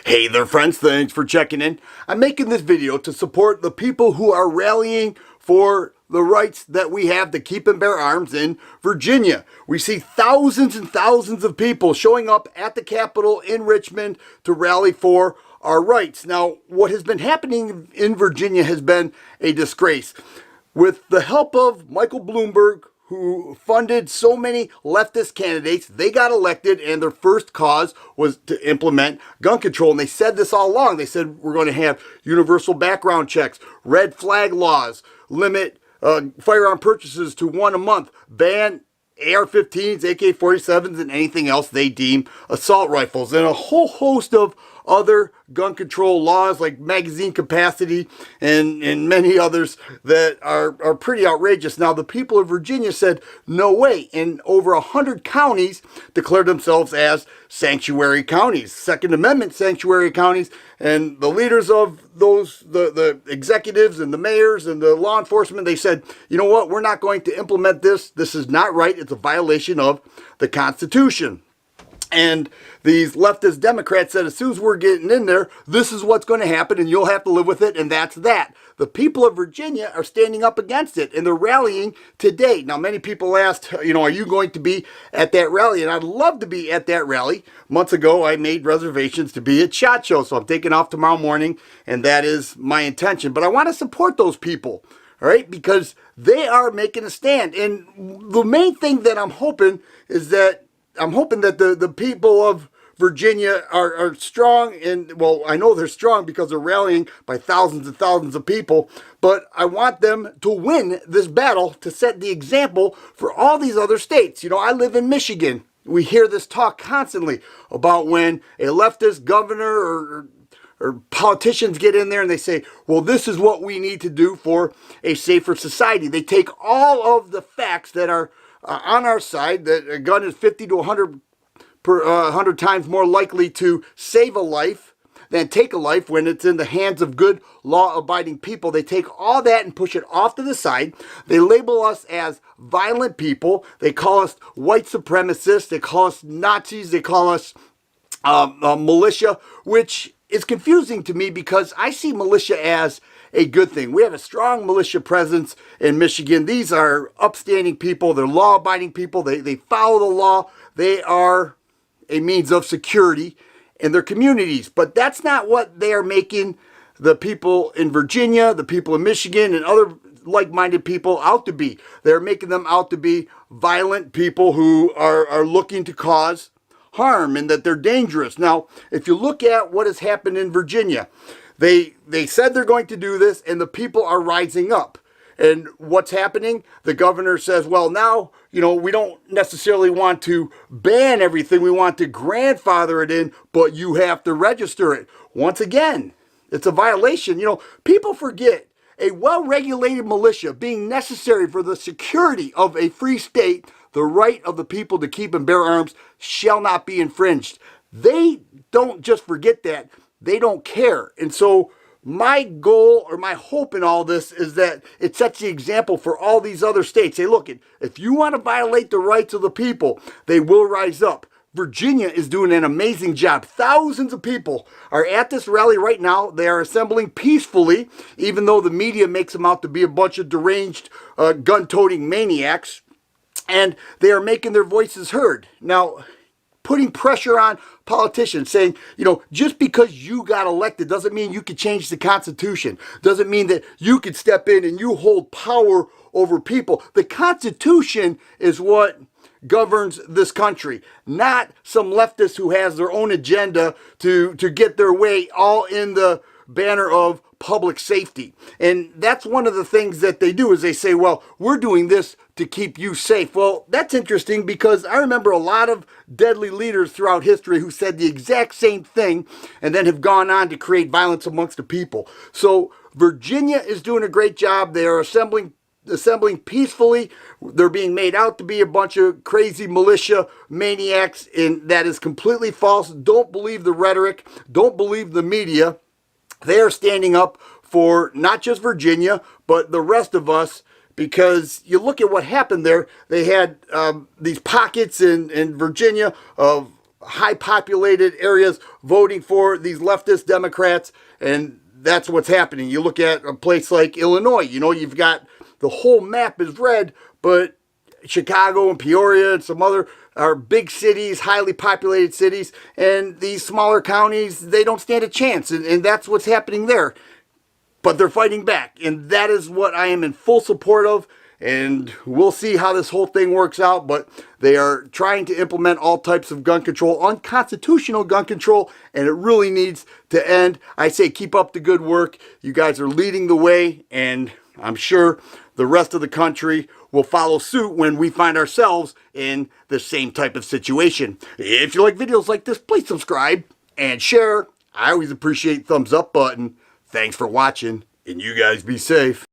Hey there friends, thanks for checking in. I'm making this video to support the people who are rallying for the rights that we have to keep and bear arms in Virginia. We see thousands and thousands of people showing up at the Capitol in Richmond to rally for our rights. Now, what has been happening in Virginia has been a disgrace. With the help of Michael Bloomberg, who funded so many leftist candidates, they got elected and their first cause was to implement gun control. And they said this all along. They said we're going to have universal background checks, red flag laws, limit firearm purchases to one a month, ban AR-15s, AK-47s, and anything else they deem assault rifles, and a whole host of other gun control laws like magazine capacity and many others that are pretty outrageous. Now, the people of Virginia said, no way, and over 100 counties declared themselves as sanctuary counties, Second Amendment sanctuary counties, and the leaders of those, the executives and the mayors and the law enforcement, they said, you know what, we're not going to implement this. This is not right. It's a violation of the Constitution. And these leftist Democrats said, as soon as we're getting in there, this is what's going to happen and you'll have to live with it, and that's that. The people of Virginia are standing up against it and they're rallying today. Now, many people asked, are you going to be at that rally? And I'd love to be at that rally. Months ago, I made reservations to be at SHOT Show, so I'm taking off tomorrow morning, and that is my intention. But I want to support those people, all right, because they are making a stand. And the main thing that I'm hoping that the people of Virginia are strong, and well, I know they're strong because they're rallying by thousands and thousands of people, but I want them to win this battle to set the example for all these other states. I live in Michigan. We hear this talk constantly about when a leftist governor or politicians get in there and they say, well, this is what we need to do for a safer society. They take all of the facts that are on our side, that a gun is 50 to 100 times more likely to save a life than take a life when it's in the hands of good law-abiding people. They take all that and push it off to the side. They label us as violent people. They call us white supremacists. They call us Nazis. They call us militia, which is confusing to me because I see militia as a good thing. We have a strong militia presence in Michigan. These are upstanding people. They're law-abiding people. They follow the law. They are a means of security in their communities. But that's not what they are making the people in Virginia, the people in Michigan, and other like-minded people out to be. They're making them out to be violent people who are looking to cause harm and that they're dangerous. Now, if you look at what has happened in Virginia, they said they're going to do this, and the people are rising up. And what's happening? The governor says, well, now, we don't necessarily want to ban everything. We want to grandfather it in, but you have to register it. Once again, it's a violation. People forget a well-regulated militia being necessary for the security of a free state. The right of the people to keep and bear arms shall not be infringed. They don't just forget that. They don't care. And so my goal or my hope in all this is that it sets the example for all these other states. Hey, look, if you want to violate the rights of the people, they will rise up. Virginia is doing an amazing job. Thousands of people are at this rally right now. They are assembling peacefully, even though the media makes them out to be a bunch of deranged, gun-toting maniacs. And they are making their voices heard. Now, putting pressure on politicians, saying, just because you got elected doesn't mean you could change the Constitution. Doesn't mean that you could step in and you hold power over people. The Constitution is what governs this country, not some leftist who has their own agenda to get their way, all in the banner of public safety. And that's one of the things that they do, is they say, well, we're doing this to keep you safe. Well, that's interesting because I remember a lot of deadly leaders throughout history who said the exact same thing and then have gone on to create violence amongst the people. So Virginia is doing a great job. They are assembling peacefully. They're being made out to be a bunch of crazy militia maniacs, and that is completely false. Don't believe the rhetoric. Don't believe the media. They are standing up for not just Virginia, but the rest of us, because you look at what happened there. They had these pockets in Virginia of high populated areas voting for these leftist Democrats, and that's what's happening. You look at a place like Illinois, you know, you've got the whole map is red, but Chicago and Peoria and some other are big cities, highly populated cities, and these smaller counties, they don't stand a chance, and that's what's happening there. But they're fighting back, and that is what I am in full support of, and we'll see how this whole thing works out. But they are trying to implement all types of gun control, unconstitutional gun control, and it really needs to end. I say keep up the good work. You guys are leading the way, and I'm sure the rest of the country will follow suit when we find ourselves in the same type of situation. If you like videos like this, please subscribe and share. I always appreciate thumbs up button. Thanks for watching, and you guys be safe.